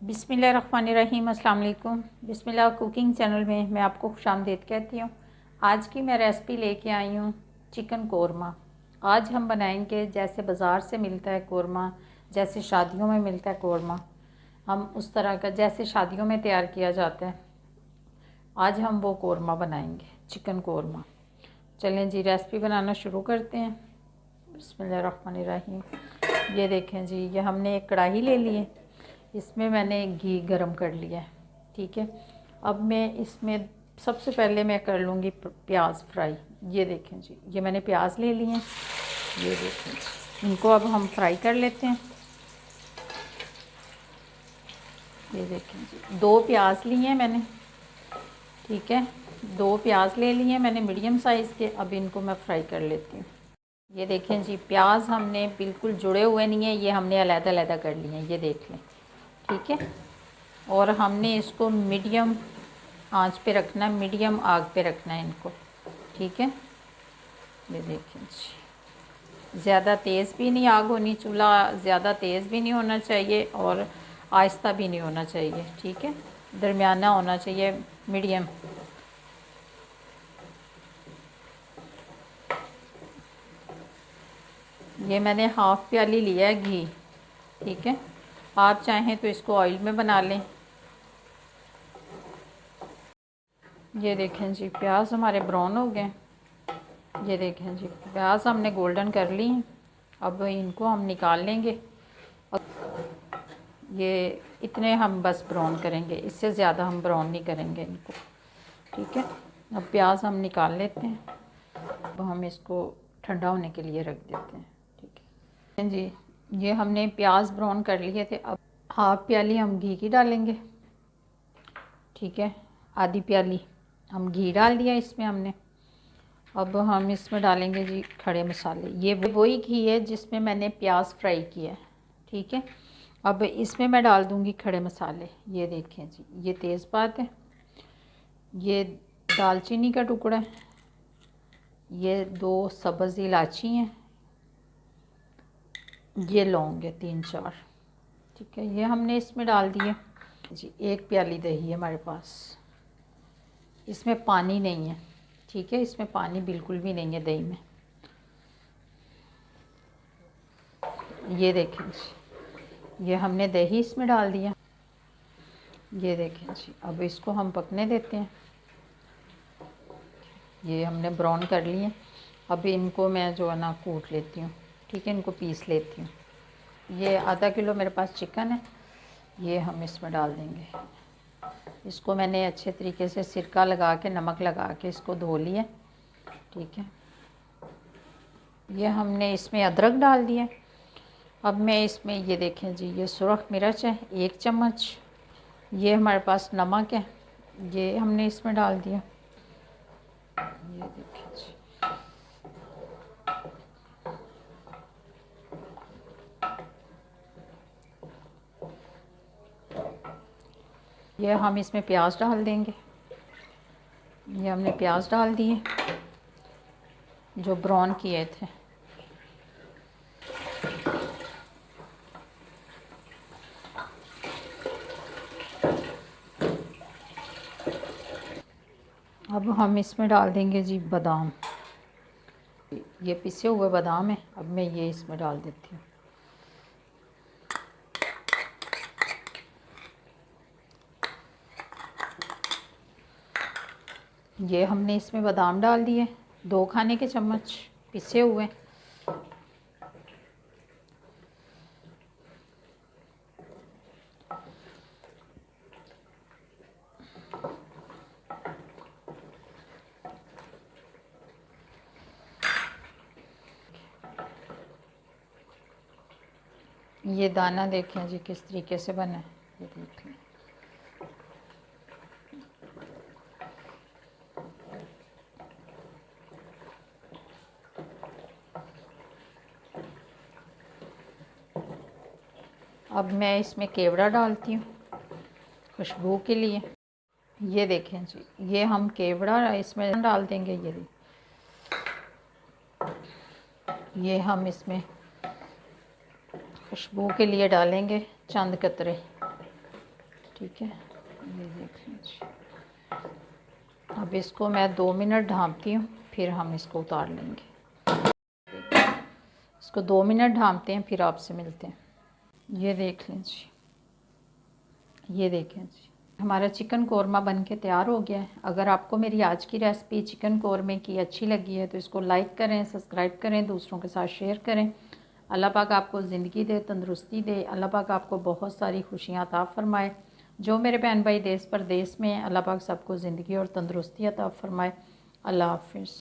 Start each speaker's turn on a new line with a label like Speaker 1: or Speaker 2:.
Speaker 1: बिस्मिल्लाहिर्रहमानिर्रहीम। अस्सलाम वालेकुम। बिस्मिल्लाह कुकिंग चैनल में मैं आपको खुशामदीद कहती हूँ। आज की मैं रेसिपी लेके आई हूँ चिकन कोरमा। आज हम बनाएंगे जैसे बाज़ार से मिलता है कोरमा, जैसे शादियों में मिलता है कोरमा, हम उस तरह का जैसे शादियों में तैयार किया जाता है, आज हम वो कोरमा बनाएंगे, चिकन कोरमा। चलें जी, रेसिपी बनाना शुरू करते हैं। बिस्मिल्लाहिर्रहमानिर्रहीम। ये देखें जी, ये हमने एक कढ़ाई ले ली है, इसमें मैंने घी गरम कर लिया है। ठीक है, अब मैं इसमें सबसे पहले मैं कर लूँगी प्याज फ्राई। ये देखें जी, ये मैंने प्याज ले लिए हैं, ये देखें जी, इनको अब हम फ्राई कर लेते हैं। ये देखें जी, 2 प्याज लिए हैं मैंने। ठीक है, 2 प्याज ले लिए हैं मैंने मीडियम साइज़ के। अब इनको मैं फ्राई कर लेती हूँ। ये देखें जी, प्याज हमने बिल्कुल जुड़े हुए नहीं है, ये हमने अलग-अलग कर लिए हैं, ये देख लें। ठीक है, और हमने इसको मीडियम आंच पे रखना है, मीडियम आग पे रखना है इनको। ठीक है, ये देखें जी, ज़्यादा तेज़ भी नहीं आग होनी, चूल्हा ज़्यादा तेज़ भी नहीं होना चाहिए और आहिस्ता भी नहीं होना चाहिए। ठीक है, दरमियाना होना चाहिए, मीडियम। ये मैंने हाफ़ प्याली लिया है घी। ठीक है, आप चाहें तो इसको ऑयल में बना लें। ये देखें जी, प्याज हमारे ब्राउन हो गए। ये देखें जी, प्याज हमने गोल्डन कर ली हैं। अब इनको हम निकाल लेंगे। ये इतने हम बस ब्राउन करेंगे, इससे ज़्यादा हम ब्राउन नहीं करेंगे इनको। ठीक है, अब प्याज हम निकाल लेते हैं। अब हम इसको ठंडा होने के लिए रख देते हैं। ठीक है जी, ये हमने प्याज ब्राउन कर लिए थे। अब हाफ़ प्याली हम घी की डालेंगे। ठीक है, आधी प्याली हम घी डाल दिया इसमें हमने। अब हम इसमें डालेंगे जी खड़े मसाले। ये वही घी है जिसमें मैंने प्याज फ्राई किया है। ठीक है, अब इसमें मैं डाल दूँगी खड़े मसाले। ये देखें जी, ये तेज़पात है, ये दालचीनी का टुकड़ा है, ये 2 सब्ज़ इलायची हैं, ये लौंग है 3-4। ठीक है, ये हमने इसमें डाल दिए जी। 1 प्याली दही है हमारे पास, इसमें पानी नहीं है। ठीक है, इसमें पानी बिल्कुल भी नहीं है दही में। ये देखें जी, ये हमने दही इसमें डाल दिया। ये देखें जी, अब इसको हम पकने देते हैं। ये हमने ब्राउन कर लिए। अब इनको मैं जो है ना कूट लेती हूँ। ठीक है, इनको पीस लेती हूँ। ये आधा किलो मेरे पास चिकन है, ये हम इसमें डाल देंगे। इसको मैंने अच्छे तरीके से सिरका लगा के, नमक लगा के इसको धो लिया। ठीक है, ये हमने इसमें अदरक डाल दिया। अब मैं इसमें ये देखें जी, ये सुरख मिर्च है 1 चम्मच, ये हमारे पास नमक है, ये हमने इसमें डाल दिया। ये देखें जी, ये हम इसमें प्याज डाल देंगे। ये हमने प्याज डाल दिए जो ब्राउन किए थे। अब हम इसमें डाल देंगे जी बादाम। ये पिसे हुए बादाम है, अब मैं ये इसमें डाल देती हूँ। ये हमने इसमें बादाम डाल दिए 2 खाने के चम्मच पिसे हुए। ये दाना देखें जी किस तरीके से बना है, ये देखें। अब मैं इसमें केवड़ा डालती हूँ खुशबू के लिए। ये देखें जी, ये हम केवड़ा इसमें डाल देंगे। ये हम इसमें खुशबू के लिए डालेंगे चंद कतरे। ठीक है, ये देख लीजिए। अब इसको मैं 2 मिनट ढाँपती हूँ, फिर हम इसको उतार लेंगे। इसको 2 मिनट ढाँपते हैं, फिर आपसे मिलते हैं। ये देख लीजिए, ये देखें जी, हमारा चिकन कोरमा बन के तैयार हो गया है। अगर आपको मेरी आज की रेसिपी चिकन कोरमे की अच्छी लगी है तो इसको लाइक करें, सब्सक्राइब करें, दूसरों के साथ शेयर करें। अल्लाह पाक आपको ज़िंदगी दे, तंदुरुस्ती दे। अल्लाह पाक आपको बहुत सारी खुशियाँ अता फ़रमाए। जो मेरे बहन भाई देश परदेश में हैं, अल्लाह पाक सबको ज़िंदगी और तंदुरुस्ती अता फ़रमाए। अल्लाह हाफ़िज़।